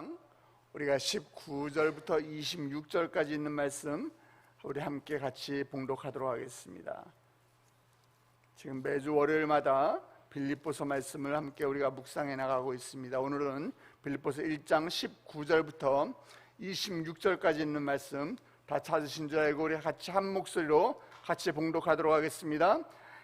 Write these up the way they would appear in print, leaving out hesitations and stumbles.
6장 우리가 19절부터 26절까지 있는 말씀 우리 함께 같이 봉독하도록 하겠습니다. 지금 매주 월요일마다 빌립보서 말씀을 함께 우리가 묵상해 나가고 있습니다. 오늘은 빌립보서 1장 19절부터 26절까지 있는 말씀 다 찾으신 줄 알고 우리 같이 한 목소리로 같이 봉독하도록 하겠습니다.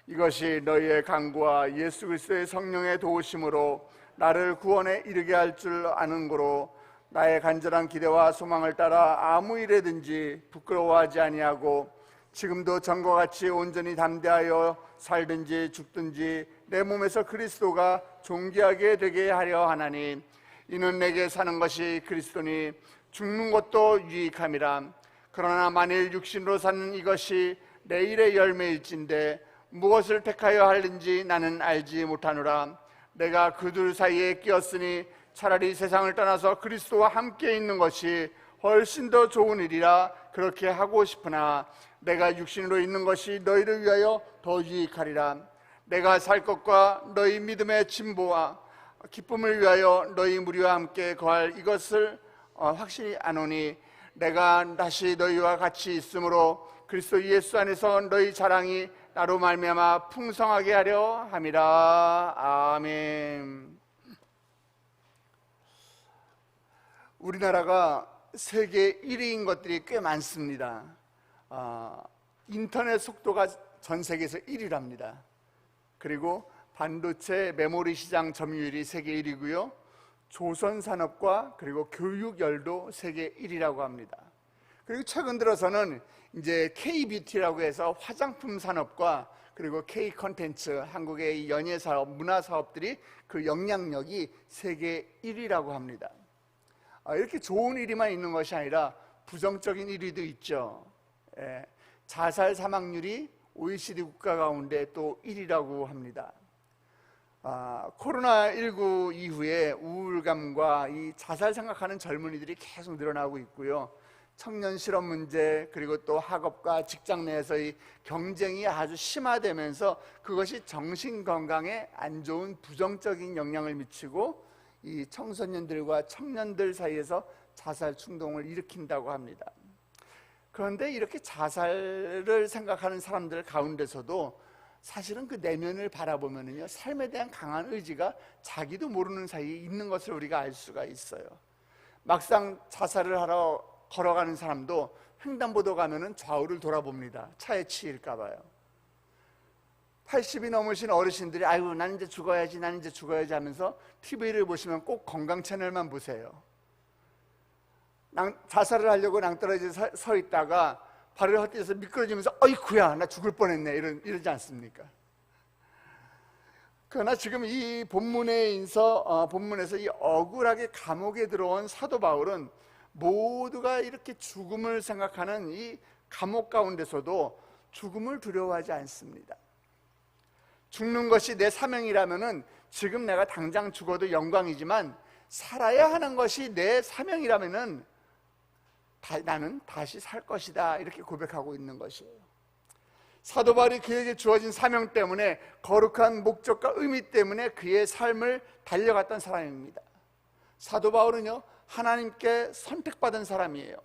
이것이 너희의 간구와 예수 그리스도의 성령의 도우심으로 나를 구원에 이르게 할 줄 아는 고로 나의 간절한 기대와 소망을 따라 아무 일에든지 부끄러워하지 아니하고 지금도 전과 같이 온전히 담대하여 살든지 죽든지 내 몸에서 그리스도가 존귀하게 되게 하려 하나니 이는 내게 사는 것이 그리스도니 죽는 것도 유익함이라. 그러나 만일 육신으로 사는 이것이 내일의 열매일진데 무엇을 택하여 할는지 나는 알지 못하노라. 내가 그 둘 사이에 끼었으니 차라리 세상을 떠나서 그리스도와 함께 있는 것이 훨씬 더 좋은 일이라 그렇게 하고 싶으나 내가 육신으로 있는 것이 너희를 위하여 더 유익하리라. 내가 살 것과 너희 믿음의 진보와 기쁨을 위하여 너희 무리와 함께 거할 이것을 확실히 아노니 내가 다시 너희와 같이 있으므로 그리스도 예수 안에서 너희 자랑이 나로 말미암아 풍성하게 하려 함이라. 아멘. 우리나라가 세계 1위인 것들이 꽤 많습니다. 인터넷 속도가 전 세계에서 1위랍니다. 그리고 반도체 메모리 시장 점유율이 세계 1위고요. 조선산업과 그리고 교육열도 세계 1위라고 합니다. 그리고 최근 들어서는 이제 K-뷰티라고 해서 화장품 산업과 그리고 K-컨텐츠, 한국의 연예 사업, 문화 사업들이 그 영향력이 세계 1위라고 합니다. 이렇게 좋은 일이만 있는 것이 아니라 부정적인 일위도 있죠. 자살 사망률이 OECD 국가 가운데 또 1위라고 합니다. 코로나19 이후에 우울감과 이 자살 생각하는 젊은이들이 계속 늘어나고 있고요. 청년 실업 문제, 그리고 또 학업과 직장 내에서의 경쟁이 아주 심화되면서 그것이 정신 건강에 안 좋은 부정적인 영향을 미치고 이 청소년들과 청년들 사이에서 자살 충동을 일으킨다고 합니다. 그런데 이렇게 자살을 생각하는 사람들 가운데서도 사실은 그 내면을 바라보면요, 삶에 대한 강한 의지가 자기도 모르는 사이에 있는 것을 우리가 알 수가 있어요. 막상 자살을 하러 걸어가는 사람도 횡단보도 가면은 좌우를 돌아봅니다. 차에 치일까 봐요. 80이 넘으신 어르신들이 아이고 난 이제 죽어야지 하면서 TV를 보시면 꼭 건강 채널만 보세요. 자살을 하려고 낭떠러지에 서 있다가 발을 헛디뎌서 미끄러지면서 어이쿠야 나 죽을 뻔했네 이러지 않습니까? 그러나 지금 이 본문에서 이 억울하게 감옥에 들어온 사도 바울은 모두가 이렇게 죽음을 생각하는 이 감옥 가운데서도 죽음을 두려워하지 않습니다. 죽는 것이 내 사명이라면은 지금 내가 당장 죽어도 영광이지만 살아야 하는 것이 내 사명이라면은 나는 다시 살 것이다 이렇게 고백하고 있는 것이에요. 사도 바울이 그에게 주어진 사명 때문에 거룩한 목적과 의미 때문에 그의 삶을 달려갔던 사람입니다. 사도 바울은요 하나님께 선택받은 사람이에요.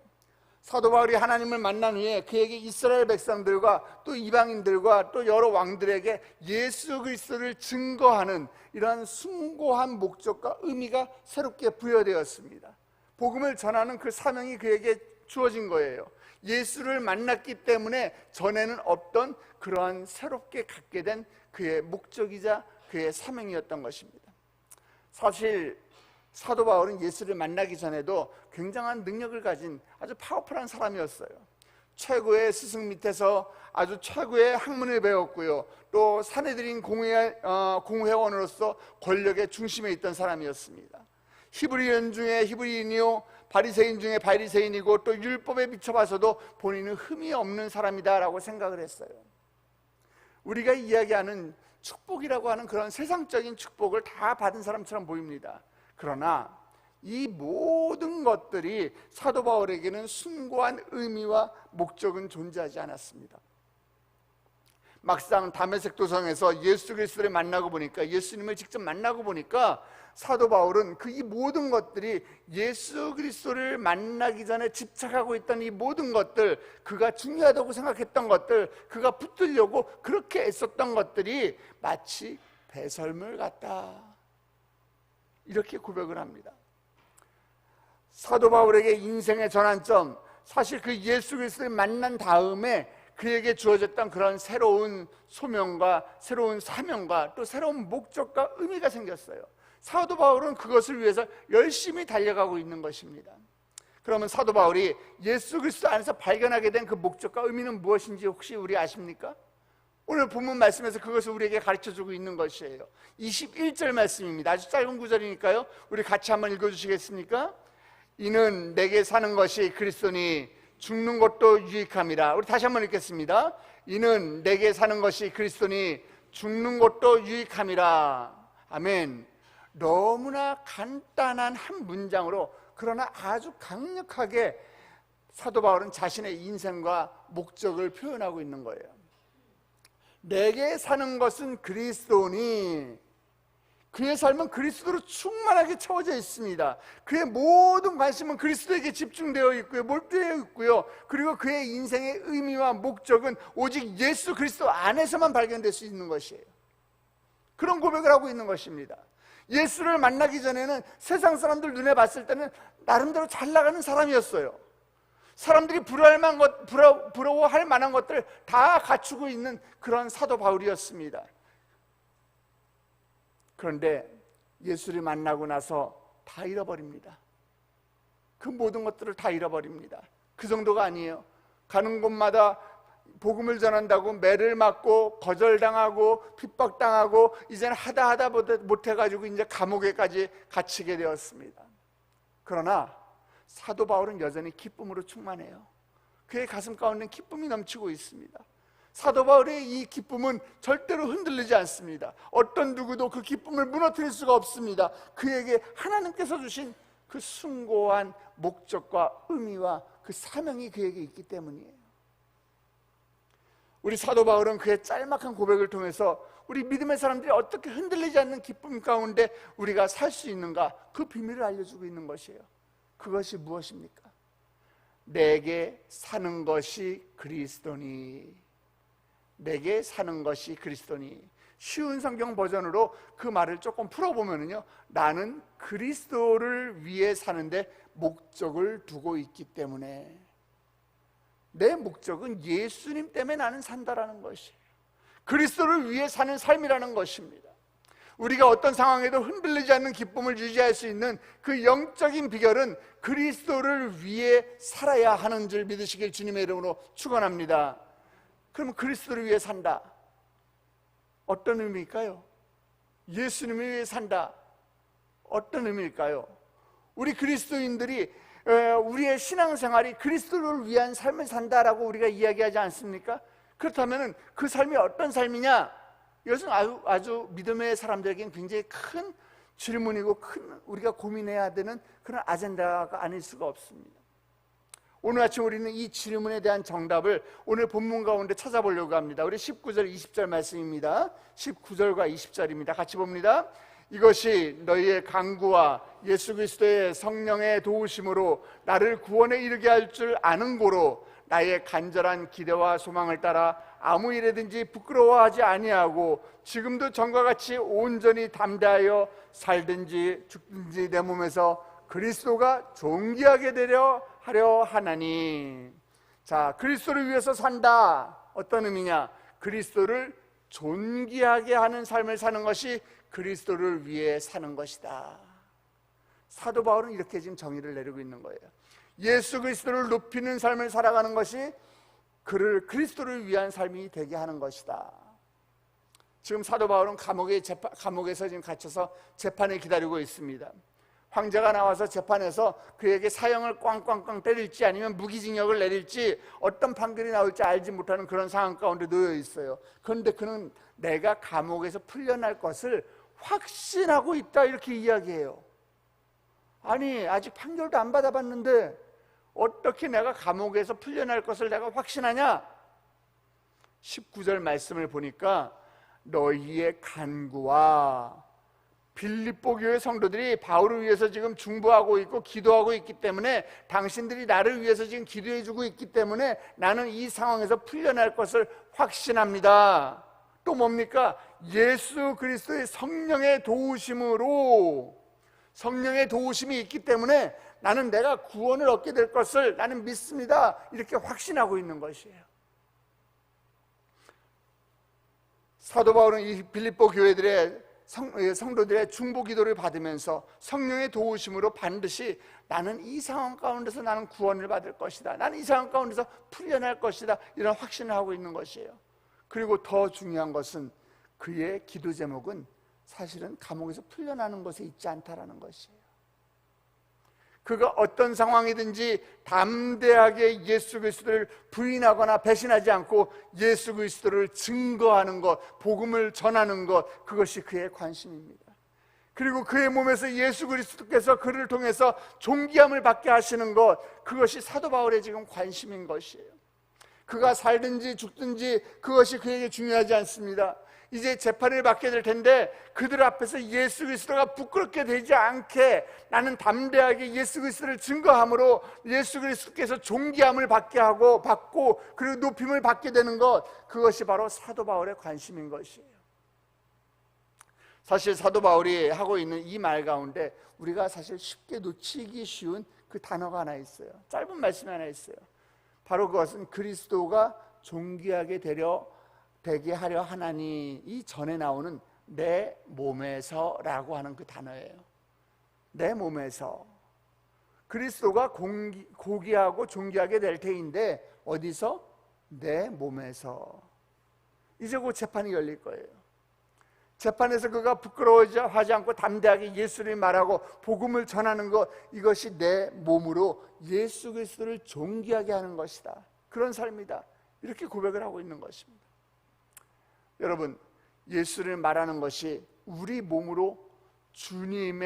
사도 바울이 하나님을 만난 후에 그에게 이스라엘 백성들과 또 이방인들과 또 여러 왕들에게 예수 그리스도를 증거하는 이러한 숭고한 목적과 의미가 새롭게 부여되었습니다. 복음을 전하는 그 사명이 그에게 주어진 거예요. 예수를 만났기 때문에 전에는 없던 그러한 새롭게 갖게 된 그의 목적이자 그의 사명이었던 것입니다. 사실 사도 바울은 예수를 만나기 전에도 굉장한 능력을 가진 아주 파워풀한 사람이었어요. 최고의 스승 밑에서 아주 최고의 학문을 배웠고요. 또 사내들인 공회원으로서 권력의 중심에 있던 사람이었습니다. 히브리인 중에 히브리인이요 바리새인 중에 바리새인이고 또 율법에 비춰봐서도 본인은 흠이 없는 사람이다라고 생각을 했어요. 우리가 이야기하는 축복이라고 하는 그런 세상적인 축복을 다 받은 사람처럼 보입니다. 그러나 이 모든 것들이 사도 바울에게는 숭고한 의미와 목적은 존재하지 않았습니다. 막상 다메섹 도성에서 예수 그리스도를 만나고 보니까, 예수님을 직접 만나고 보니까 사도 바울은 그 이 모든 것들이 예수 그리스도를 만나기 전에 집착하고 있던 이 모든 것들, 그가 중요하다고 생각했던 것들, 그가 붙들려고 그렇게 애썼던 것들이 마치 배설물 같다, 이렇게 고백을 합니다. 사도 바울에게 인생의 전환점, 사실 그 예수 그리스도를 만난 다음에 그에게 주어졌던 그런 새로운 소명과 새로운 사명과 또 새로운 목적과 의미가 생겼어요. 사도 바울은 그것을 위해서 열심히 달려가고 있는 것입니다. 그러면 사도 바울이 예수 그리스도 안에서 발견하게 된 그 목적과 의미는 무엇인지 혹시 우리 아십니까? 오늘 본문 말씀에서 그것을 우리에게 가르쳐주고 있는 것이에요. 21절 말씀입니다. 아주 짧은 구절이니까요, 우리 같이 한번 읽어주시겠습니까? 이는 내게 사는 것이 그리스도니 죽는 것도 유익함이라. 우리 다시 한번 읽겠습니다. 이는 내게 사는 것이 그리스도니 죽는 것도 유익함이라. 아멘. 너무나 간단한 한 문장으로, 그러나 아주 강력하게 사도 바울은 자신의 인생과 목적을 표현하고 있는 거예요. 내게 사는 것은 그리스도니, 그의 삶은 그리스도로 충만하게 채워져 있습니다. 그의 모든 관심은 그리스도에게 집중되어 있고요, 몰두되어 있고요, 그리고 그의 인생의 의미와 목적은 오직 예수 그리스도 안에서만 발견될 수 있는 것이에요. 그런 고백을 하고 있는 것입니다. 예수를 만나기 전에는 세상 사람들 눈에 봤을 때는 나름대로 잘 나가는 사람이었어요. 사람들이 부러워할 만한 것들 다 갖추고 있는 그런 사도 바울이었습니다. 그런데 예수를 만나고 나서 다 잃어버립니다. 그 모든 것들을 다 잃어버립니다. 그 정도가 아니에요. 가는 곳마다 복음을 전한다고 매를 맞고 거절당하고 핍박당하고, 이제는 하다 못해가지고 이제 감옥에까지 갇히게 되었습니다. 그러나 사도 바울은 여전히 기쁨으로 충만해요. 그의 가슴 가운데 기쁨이 넘치고 있습니다. 사도 바울의 이 기쁨은 절대로 흔들리지 않습니다. 어떤 누구도 그 기쁨을 무너뜨릴 수가 없습니다. 그에게 하나님께서 주신 그 숭고한 목적과 의미와 그 사명이 그에게 있기 때문이에요. 우리 사도 바울은 그의 짤막한 고백을 통해서 우리 믿음의 사람들이 어떻게 흔들리지 않는 기쁨 가운데 우리가 살 수 있는가, 그 비밀을 알려주고 있는 것이에요. 그것이 무엇입니까? 내게 사는 것이 그리스도니, 내게 사는 것이 그리스도니. 쉬운 성경 버전으로 그 말을 조금 풀어보면요, 나는 그리스도를 위해 사는데 목적을 두고 있기 때문에, 내 목적은 예수님 때문에 나는 산다라는 것이에요. 그리스도를 위해 사는 삶이라는 것입니다. 우리가 어떤 상황에도 흔들리지 않는 기쁨을 유지할 수 있는 그 영적인 비결은 그리스도를 위해 살아야 하는 줄 믿으시길 주님의 이름으로 축원합니다. 그러면 그리스도를 위해 산다, 어떤 의미일까요? 예수님을 위해 산다, 어떤 의미일까요? 우리 그리스도인들이 우리의 신앙생활이 그리스도를 위한 삶을 산다라고 우리가 이야기하지 않습니까? 그렇다면 그 삶이 어떤 삶이냐? 이것은 아주 믿음의 사람들에게는 굉장히 큰 질문이고 큰 우리가 고민해야 되는 그런 아젠다가 아닐 수가 없습니다. 오늘 아침 우리는 이 질문에 대한 정답을 오늘 본문 가운데 찾아보려고 합니다. 우리 19절 20절 말씀입니다. 19절과 20절입니다. 같이 봅니다. 이것이 너희의 간구와 예수 그리스도의 성령의 도우심으로 나를 구원에 이르게 할 줄 아는 고로 나의 간절한 기대와 소망을 따라 아무 일에든지 부끄러워하지 아니하고 지금도 전과 같이 온전히 담대하여 살든지 죽든지 내 몸에서 그리스도가 존귀하게 되려 하려 하나니. 자, 그리스도를 위해서 산다, 어떤 의미냐? 그리스도를 존귀하게 하는 삶을 사는 것이 그리스도를 위해 사는 것이다. 사도 바울은 이렇게 지금 정의를 내리고 있는 거예요. 예수 그리스도를 높이는 삶을 살아가는 것이 그를 그리스도를 위한 삶이 되게 하는 것이다. 지금 사도 바울은 감옥에서 지금 갇혀서 재판을 기다리고 있습니다. 황제가 나와서 재판에서 그에게 사형을 꽝꽝꽝 때릴지 아니면 무기징역을 내릴지 어떤 판결이 나올지 알지 못하는 그런 상황 가운데 놓여 있어요. 그런데 그는 내가 감옥에서 풀려날 것을 확신하고 있다, 이렇게 이야기해요. 아니, 아직 판결도 안 받아봤는데 어떻게 내가 감옥에서 풀려날 것을 내가 확신하냐? 19절 말씀을 보니까 너희의 간구와 빌립보 교회 성도들이 바울을 위해서 지금 중보하고 있고 기도하고 있기 때문에, 당신들이 나를 위해서 지금 기도해 주고 있기 때문에 나는 이 상황에서 풀려날 것을 확신합니다. 또 뭡니까? 예수 그리스도의 성령의 도우심으로, 성령의 도우심이 있기 때문에 나는 내가 구원을 얻게 될 것을 나는 믿습니다. 이렇게 확신하고 있는 것이에요. 사도 바울은 이 빌립보 교회들의 성도들의 중보 기도를 받으면서 성령의 도우심으로 반드시 나는 이 상황 가운데서 나는 구원을 받을 것이다, 나는 이 상황 가운데서 풀려날 것이다, 이런 확신을 하고 있는 것이에요. 그리고 더 중요한 것은 그의 기도 제목은 사실은 감옥에서 풀려나는 것에 있지 않다라는 것이에요. 그가 어떤 상황이든지 담대하게 예수 그리스도를 부인하거나 배신하지 않고 예수 그리스도를 증거하는 것, 복음을 전하는 것, 그것이 그의 관심입니다. 그리고 그의 몸에서 예수 그리스도께서 그를 통해서 존귀함을 받게 하시는 것, 그것이 사도 바울의 지금 관심인 것이에요. 그가 살든지 죽든지 그것이 그에게 중요하지 않습니다. 이제 재판을 받게 될 텐데 그들 앞에서 예수 그리스도가 부끄럽게 되지 않게 나는 담대하게 예수 그리스도를 증거함으로 예수 그리스도께서 존귀함을 받고 그리고 높임을 받게 되는 것, 그것이 바로 사도 바울의 관심인 것이에요. 사실 사도 바울이 하고 있는 이 말 가운데 우리가 사실 쉽게 놓치기 쉬운 그 단어가 하나 있어요. 짧은 말씀이 하나 있어요. 바로 그것은 그리스도가 존귀하게 되게 하려 하나니, 이 전에 나오는 내 몸에서라고 하는 그 단어예요. 내 몸에서 그리스도가 고귀하고 존귀하게 될 테인데 어디서? 내 몸에서. 이제 곧 재판이 열릴 거예요. 재판에서 그가 부끄러워하지 않고 담대하게 예수를 말하고 복음을 전하는 것, 이것이 내 몸으로 예수 그리스도를 존귀하게 하는 것이다, 그런 삶이다, 이렇게 고백을 하고 있는 것입니다. 여러분, 예수를 말하는 것이 우리 몸으로 주님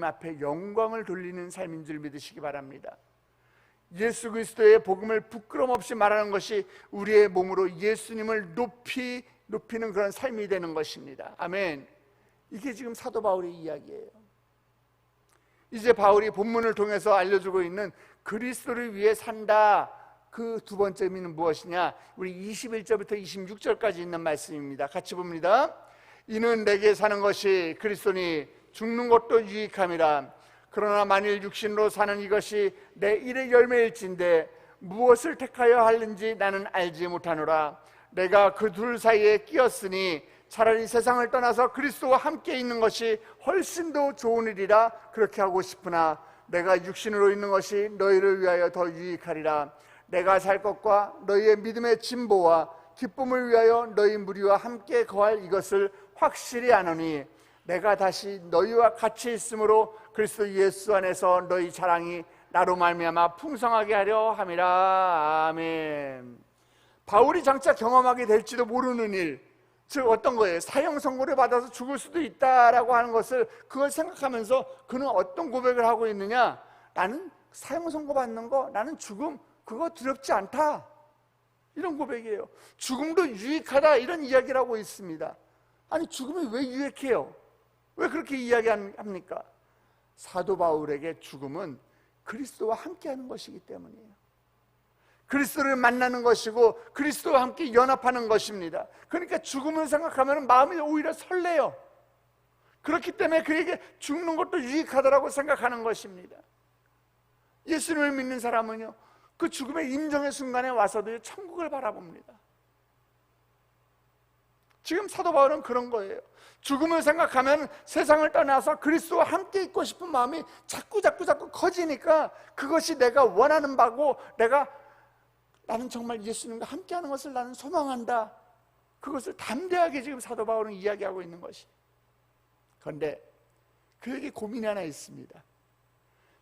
앞에 영광을 돌리는 삶인 줄 믿으시기 바랍니다. 예수 그리스도의 복음을 부끄럼 없이 말하는 것이 우리의 몸으로 예수님을 높이는 그런 삶이 되는 것입니다. 아멘. 이게 지금 사도 바울의 이야기예요. 이제 바울이 본문을 통해서 알려주고 있는 그리스도를 위해 산다, 그 두 번째 의미는 무엇이냐? 우리 21절부터 26절까지 있는 말씀입니다. 같이 봅니다. 이는 내게 사는 것이 그리스도니 죽는 것도 유익함이라. 그러나 만일 육신으로 사는 이것이 내 일의 열매일진데 무엇을 택하여 하는지 나는 알지 못하노라. 내가 그 둘 사이에 끼었으니 차라리 세상을 떠나서 그리스도와 함께 있는 것이 훨씬 더 좋은 일이라 그렇게 하고 싶으나 내가 육신으로 있는 것이 너희를 위하여 더 유익하리라. 내가 살 것과 너희의 믿음의 진보와 기쁨을 위하여 너희 무리와 함께 거할 이것을 확실히 아노니 내가 다시 너희와 같이 있으므로 그리스도 예수 안에서 너희 자랑이 나로 말미암아 풍성하게 하려 함이라. 아멘. 바울이 장차 경험하게 될지도 모르는 일, 즉 어떤 거예요? 사형 선고를 받아서 죽을 수도 있다라고 하는 것을, 그걸 생각하면서 그는 어떤 고백을 하고 있느냐? 나는 사형 선고 받는 거, 나는 죽음, 그거 두렵지 않다, 이런 고백이에요. 죽음도 유익하다, 이런 이야기를 하고 있습니다. 아니, 죽음이 왜 유익해요? 왜 그렇게 이야기합니까? 사도 바울에게 죽음은 그리스도와 함께하는 것이기 때문이에요. 그리스도를 만나는 것이고 그리스도와 함께 연합하는 것입니다. 그러니까 죽음을 생각하면 마음이 오히려 설레요. 그렇기 때문에 그에게 죽는 것도 유익하다라고 생각하는 것입니다. 예수님을 믿는 사람은요, 그 죽음의 임종의 순간에 와서도 천국을 바라봅니다. 지금 사도 바울은 그런 거예요. 죽음을 생각하면 세상을 떠나서 그리스도와 함께 있고 싶은 마음이 자꾸 커지니까 그것이 내가 원하는 바고, 나는 정말 예수님과 함께하는 것을 나는 소망한다, 그것을 담대하게 지금 사도 바울은 이야기하고 있는 것이. 그런데 그에게 고민이 하나 있습니다.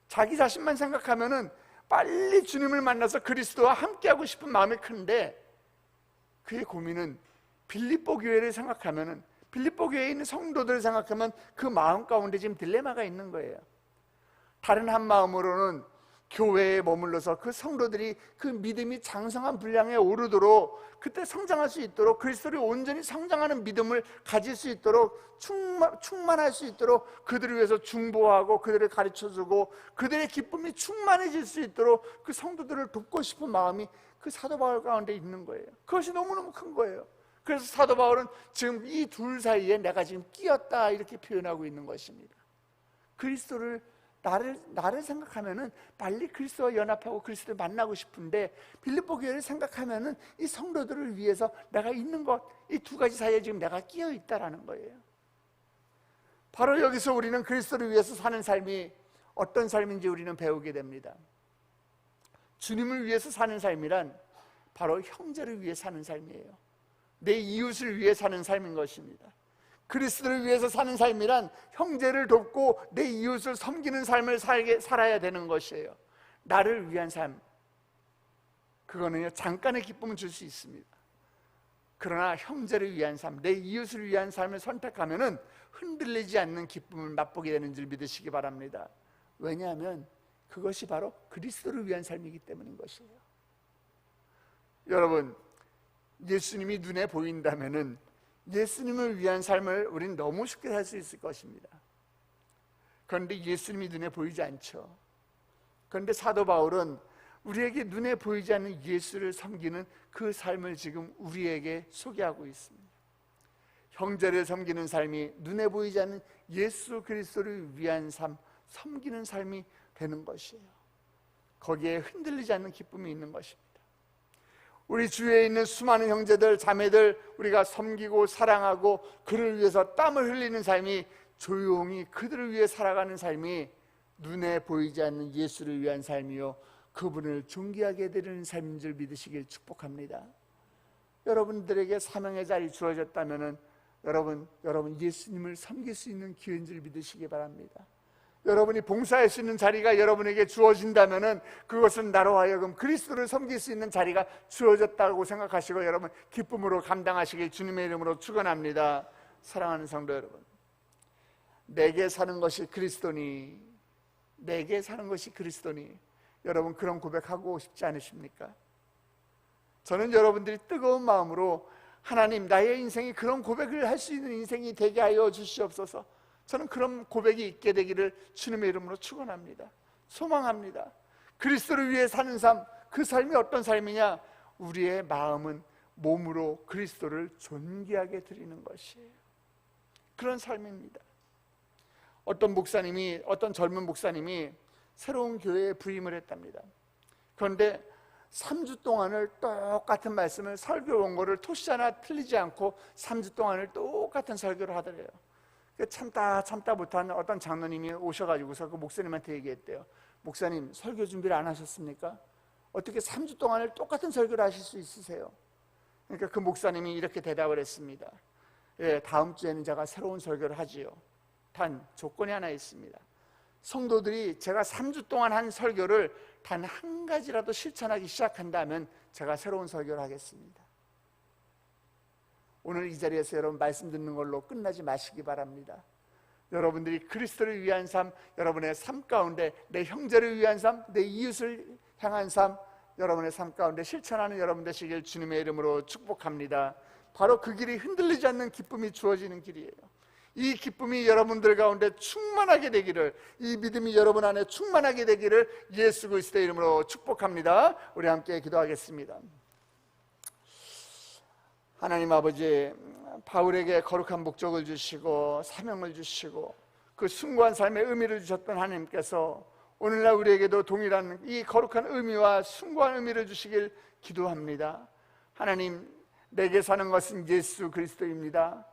자기 자신만 생각하면은 빨리 주님을 만나서 그리스도와 함께하고 싶은 마음이 큰데, 그의 고민은 빌립보 교회를 생각하면은, 빌립보 교회에 있는 성도들을 생각하면 그 마음 가운데 지금 딜레마가 있는 거예요. 다른 한 마음으로는 교회에 머물러서 그 성도들이 그 믿음이 장성한 분량에 오르도록, 그때 성장할 수 있도록, 그리스도를 온전히 성장하는 믿음을 가질 수 있도록, 충만할 수 있도록 그들을 위해서 중보하고 그들을 가르쳐주고 그들의 기쁨이 충만해질 수 있도록 그 성도들을 돕고 싶은 마음이 그 사도 바울 가운데 있는 거예요. 그것이 너무너무 큰 거예요. 그래서 사도 바울은 지금 이 둘 사이에 내가 지금 끼었다 이렇게 표현하고 있는 것입니다. 그리스도를 나를 생각하면은 빨리 그리스도와 연합하고 그리스도를 만나고 싶은데, 빌립보 교회를 생각하면은 이 성도들을 위해서 내가 있는 것, 이 두 가지 사이에 지금 내가 끼어 있다라는 거예요. 바로 여기서 우리는 그리스도를 위해서 사는 삶이 어떤 삶인지 우리는 배우게 됩니다. 주님을 위해서 사는 삶이란 바로 형제를 위해 사는 삶이에요. 내 이웃을 위해 사는 삶인 것입니다. 그리스도를 위해서 사는 삶이란 형제를 돕고 내 이웃을 섬기는 삶을 살아야 되는 것이에요. 나를 위한 삶, 그거는요 잠깐의 기쁨을 줄 수 있습니다. 그러나 형제를 위한 삶, 내 이웃을 위한 삶을 선택하면은 흔들리지 않는 기쁨을 맛보게 되는 줄 믿으시기 바랍니다. 왜냐하면 그것이 바로 그리스도를 위한 삶이기 때문인 것이에요. 여러분, 예수님이 눈에 보인다면은 예수님을 위한 삶을 우리는 너무 쉽게 살 수 있을 것입니다. 그런데 예수님이 눈에 보이지 않죠. 그런데 사도 바울은 우리에게 눈에 보이지 않는 예수를 섬기는 그 삶을 지금 우리에게 소개하고 있습니다. 형제를 섬기는 삶이 눈에 보이지 않는 예수 그리스도를 위한 삶, 섬기는 삶이 되는 것이에요. 거기에 흔들리지 않는 기쁨이 있는 것입니다. 우리 주위에 있는 수많은 형제들, 자매들 우리가 섬기고 사랑하고 그를 위해서 땀을 흘리는 삶이, 조용히 그들을 위해 살아가는 삶이 눈에 보이지 않는 예수를 위한 삶이요 그분을 존귀하게 드리는 삶인 줄 믿으시길 축복합니다. 여러분들에게 사명의 자리 주어졌다면 여러분 예수님을 섬길 수 있는 기회인 줄 믿으시기 바랍니다. 여러분이 봉사할 수 있는 자리가 여러분에게 주어진다면 그것은 나로 하여금 그리스도를 섬길 수 있는 자리가 주어졌다고 생각하시고 여러분 기쁨으로 감당하시길 주님의 이름으로 축원합니다. 사랑하는 성도 여러분, 내게 사는 것이 그리스도니, 내게 사는 것이 그리스도니, 여러분 그런 고백하고 싶지 않으십니까? 저는 여러분들이 뜨거운 마음으로 하나님, 나의 인생이 그런 고백을 할 수 있는 인생이 되게 하여 주시옵소서, 저는 그런 고백이 있게 되기를 주님의 이름으로 축원합니다. 소망합니다. 그리스도를 위해 사는 삶, 그 삶이 어떤 삶이냐? 우리의 마음은 몸으로 그리스도를 존귀하게 드리는 것이에요. 그런 삶입니다. 어떤 젊은 목사님이 새로운 교회에 부임을 했답니다. 그런데 3주 동안을 똑같은 말씀을, 설교 원고를 토시 하나 틀리지 않고 3주 동안을 똑같은 설교를 하더래요. 참다 못한 어떤 장로님이 오셔가지고서 그 목사님한테 얘기했대요. 목사님, 설교 준비를 안 하셨습니까? 어떻게 3주 동안을 똑같은 설교를 하실 수 있으세요? 그러니까 그 목사님이 이렇게 대답을 했습니다. 예, 다음 주에는 제가 새로운 설교를 하지요. 단 조건이 하나 있습니다. 성도들이 제가 3주 동안 한 설교를 단 한 가지라도 실천하기 시작한다면 제가 새로운 설교를 하겠습니다. 오늘 이 자리에서 여러분 말씀 듣는 걸로 끝나지 마시기 바랍니다. 여러분들이 그리스도를 위한 삶, 여러분의 삶 가운데 내 형제를 위한 삶, 내 이웃을 향한 삶, 여러분의 삶 가운데 실천하는 여러분 되시길 주님의 이름으로 축복합니다. 바로 그 길이 흔들리지 않는 기쁨이 주어지는 길이에요. 이 기쁨이 여러분들 가운데 충만하게 되기를, 이 믿음이 여러분 안에 충만하게 되기를 예수 그리스도의 이름으로 축복합니다. 우리 함께 기도하겠습니다. 하나님 아버지, 바울에게 거룩한 목적을 주시고 사명을 주시고 그 숭고한 삶의 의미를 주셨던 하나님께서 오늘날 우리에게도 동일한 이 거룩한 의미와 숭고한 의미를 주시길 기도합니다. 하나님, 내게 사는 것은 예수 그리스도입니다.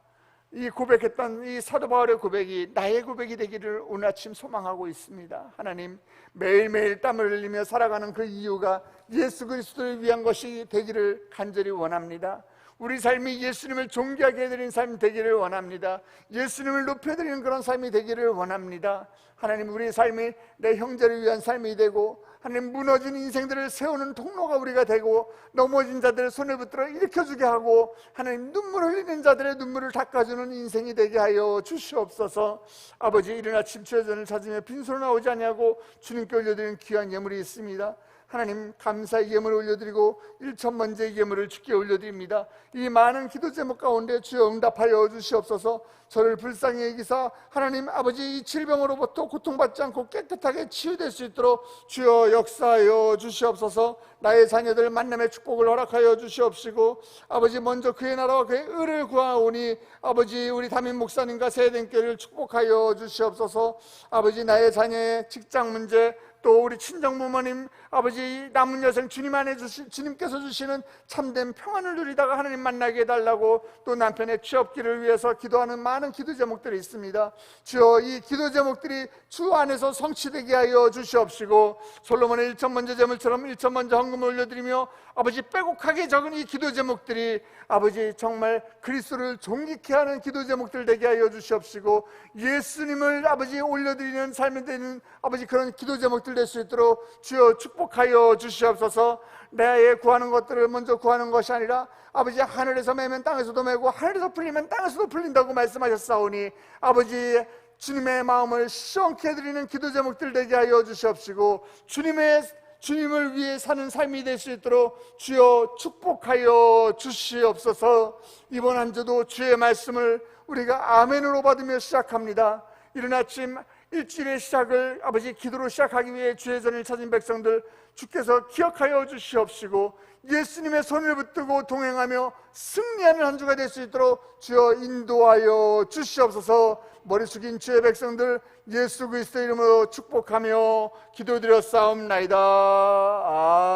이 고백했던 이 사도 바울의 고백이 나의 고백이 되기를 오늘 아침 소망하고 있습니다. 하나님, 매일매일 땀을 흘리며 살아가는 그 이유가 예수 그리스도를 위한 것이 되기를 간절히 원합니다. 우리 삶이 예수님을 존귀하게 해드리는 삶이 되기를 원합니다. 예수님을 높여드리는 그런 삶이 되기를 원합니다. 하나님, 우리의 삶이 내 형제를 위한 삶이 되고 하나님, 무너진 인생들을 세우는 통로가 우리가 되고, 넘어진 자들의 손을 붙들어 일으켜주게 하고, 하나님, 눈물 흘리는 자들의 눈물을 닦아주는 인생이 되게 하여 주시옵소서. 아버지, 이른 아침 주의 전을 찾으며 빈손으로 나오지 아니하고 주님께 올려드리는 귀한 예물이 있습니다. 하나님, 감사의 예물을 올려드리고 1천번째 예물을 주께 올려드립니다. 이 많은 기도 제목 가운데 주여 응답하여 주시옵소서. 저를 불쌍히 여기사 하나님 아버지, 이 질병으로부터 고통받지 않고 깨끗하게 치유될 수 있도록 주여 역사하여 주시옵소서. 나의 자녀들 만남의 축복을 허락하여 주시옵시고, 아버지, 먼저 그의 나라와 그의 의를 구하오니 아버지, 우리 담임 목사님과 세대교회를 축복하여 주시옵소서. 아버지, 나의 자녀의 직장 문제, 또 우리 친정부모님 아버지 남은 여생 주님 안에 주님께서 주시는 참된 평안을 누리다가 하나님 만나게 해달라고, 또 남편의 취업기를 위해서 기도하는 많은 기도 제목들이 있습니다. 주여, 이 기도 제목들이 주 안에서 성취되게 하여 주시옵시고, 솔로몬의 1천번째 제물처럼 1천번째 헌금을 올려드리며 아버지, 빼곡하게 적은 이 기도 제목들이 아버지 정말 그리스도를 존귀케 하는 기도 제목들 되게 하여 주시옵시고, 예수님을 아버지 올려드리는 삶이 되는 아버지 그런 기도 제목들 될 수 있도록 주여 축복하여 주시옵소서. 내가 구하는 것들을 먼저 구하는 것이 아니라 아버지, 하늘에서 매면 땅에서도 매고 하늘에서 풀리면 땅에서도 풀린다고 말씀하셨사오니, 아버지, 주님의 마음을 시원케 해드리는 기도 제목들 되게 하여 주시옵시고, 주님을 위해 사는 삶이 될 수 있도록 주여 축복하여 주시옵소서. 이번 한 주도 주의 말씀을 우리가 아멘으로 받으며 시작합니다. 이른 아침 일주일의 시작을 아버지 기도로 시작하기 위해 주의 전을 찾은 백성들 주께서 기억하여 주시옵시고, 예수님의 손을 붙들고 동행하며 승리하는 한 주가 될 수 있도록 주여 인도하여 주시옵소서. 머리 숙인 주의 백성들 예수 그리스도 이름으로 축복하며 기도드렸사옵나이다.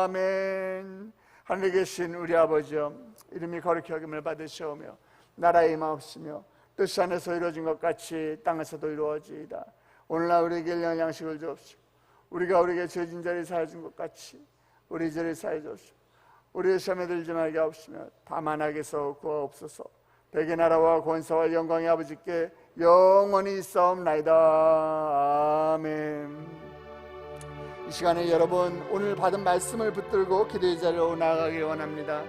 아멘. 하늘에 계신 우리 아버지여, 이름이 거룩히 여김을 받으시오며 나라의 임하옵시며 뜻이 하늘에서 이루어진 것 같이 땅에서도 이루어지이다. 오늘날 우리에게 일용할 양식을 주옵시고, 우리가 우리에게 죄진 자를 사해준 것 같이 우리 죄를 사해 주옵시고, 우리의 시험에 들지 말게 하옵시며 다만 악에서 구하옵소서. 백의 나라와 권세와 영광의 아버지께 영원히 있사옵나이다. 아멘. 이 시간에 여러분, 오늘 받은 말씀을 붙들고 기도의 자리로 나아가길 원합니다.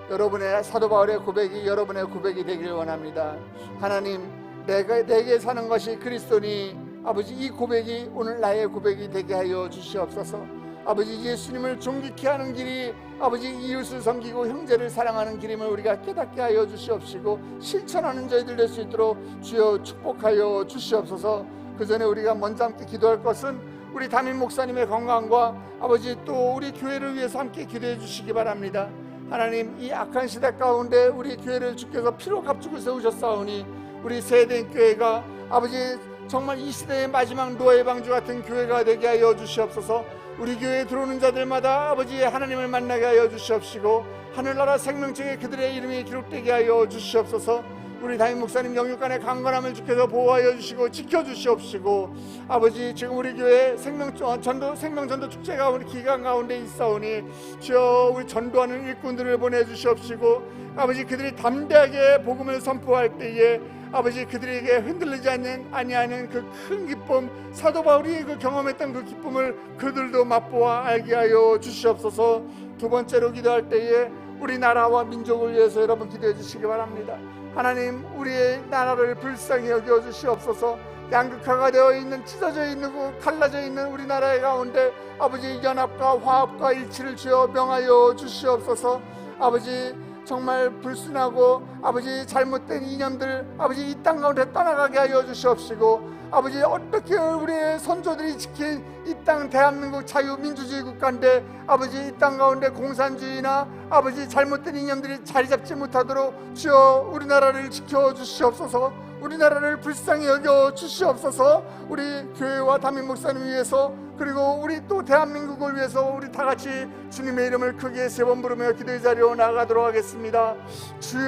여러분의 사도 바울의 고백이 여러분의 고백이 되길 원합니다. 하나님, 내게 사는 것이 그리스도니 아버지, 이 고백이 오늘 나의 고백이 되게 하여 주시옵소서. 아버지, 예수님을 존귀케 하는 길이 아버지 이웃을 섬기고 형제를 사랑하는 길임을 우리가 깨닫게 하여 주시옵시고, 실천하는 저희들 될 수 있도록 주여 축복하여 주시옵소서. 그 전에 우리가 먼저 함께 기도할 것은 우리 담임 목사님의 건강과 아버지 또 우리 교회를 위해서 함께 기도해 주시기 바랍니다. 하나님, 이 악한 시대 가운데 우리 교회를 주께서 피로 값주고 세우셨사오니, 우리 세대인 교회가 아버지 정말 이 시대의 마지막 노아의 방주 같은 교회가 되게 하여 주시옵소서. 우리 교회에 들어오는 자들마다 아버지 하나님을 만나게 하여 주시옵시고, 하늘나라 생명책에 그들의 이름이 기록되게 하여 주시옵소서. 우리 담임 목사님 영육간의 강건함을 주께서 보호하여 주시고 지켜주시옵시고, 아버지, 지금 우리 교회 생명전도 축제가 우리 기간 가운데 있사오니 주여 우리 전도하는 일꾼들을 보내주시옵시고, 아버지, 그들이 담대하게 복음을 선포할 때에 아버지 그들에게 흔들리지 아니하는 그 큰 기쁨, 사도 바울이 그 경험했던 그 기쁨을 그들도 맛보아 알게 하여 주시옵소서. 두 번째로 기도할 때에 우리 나라와 민족을 위해서 여러분 기도해 주시기 바랍니다. 하나님, 우리의 나라를 불쌍히 여겨 주시옵소서. 양극화가 되어 있는, 찢어져 있는, 갈라져 있는 우리 나라의 가운데 아버지 연합과 화합과 일치를 주여 명하여 주시옵소서. 아버지, 정말 불순하고 아버지 잘못된 이념들 아버지 이 땅 가운데 떠나가게 하여 주시옵시고, 아버지 어떻게 우리의 선조들이 지킨 이 땅 대한민국 자유민주주의 국가인데 아버지 이 땅 가운데 공산주의나 아버지 잘못된 이념들이 자리 잡지 못하도록 주여 우리나라를 지켜주시옵소서. 우리나라를 불쌍히 여겨 주시옵소서. 우리 교회와 담임 목사님 위해서, 그리고 우리 또 대한민국을 위해서 우리 다 같이 주님의 이름을 크게 세 번 부르며 기도의 자리로 나아가도록 하겠습니다. 주여,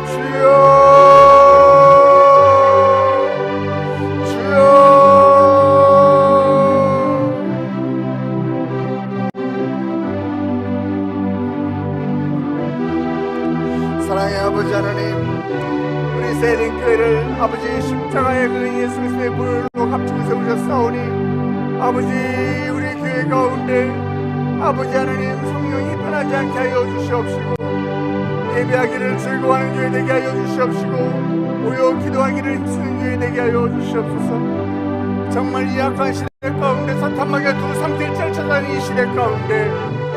주여, 사랑의 아버지 하나님, 우리 세린교회를 아버지 십자가의 그 예수 그리스도의 보혈로 값주고 세우셨사오니 아버지, 우리 교회 가운데 아버지 하나님 성령이 떠나지 않게 하여 주시옵시고, 예배하기를 즐거워하는 교회 되게 하여 주시옵시고, 모여 기도하기를 힘쓰는 교회 되게 하여 주시옵소서. 정말 이 악한 시대 가운데 사탄마귀가 두 삼킬자를 찾아가는 이 시대 가운데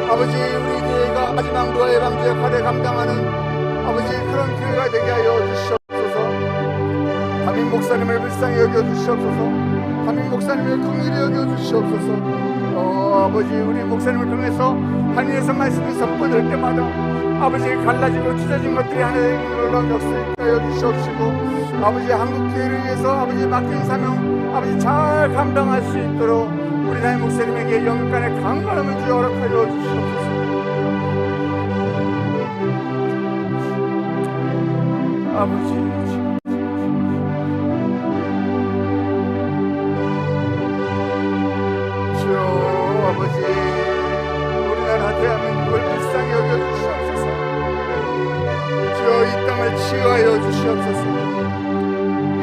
아버지, 우리 교회가 마지막 노아 예방제 역할을 감당하는 아버지 그런 교회가 되게 하여 주시옵소서. 담임 목사님을 불쌍히 여겨 주시옵소서. 담임 목사님을 긍휼히 여겨 주시옵소서. 아버지, 우리 목사님을 통해서 하늘에서 말씀이 선포될 때마다 아버지 갈라지고 찢어진 것들이 하나님의 놀라운 역사에 하여 주시옵시고, 아버지 한국 교회를 위해서 아버지 맡긴 사명 아버지 잘 감당할 수 있도록 우리 담임 목사님에게 영간의 강건함을 주여 허락하여 주시옵소서. 아버지, 아버지, 우리나라 대한민국을 불쌍히 여겨주시옵소서. 주여, 이 땅을 치유하여 주시옵소서.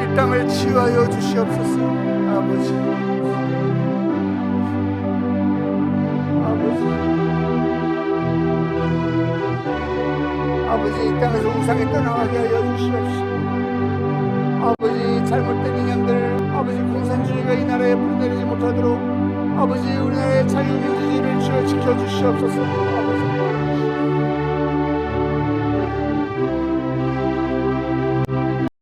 이 땅을 치유하여 주시옵소서. 아버지, 아버지, 이 땅에서 우상이 떠나가게 하여 주시옵시고, 아버지, 잘못된 인형들 아버지 공산주의가 이 나라에 불내리지 못하도록 아버지 우리나라의 자유민주주의를 지켜주시옵소서.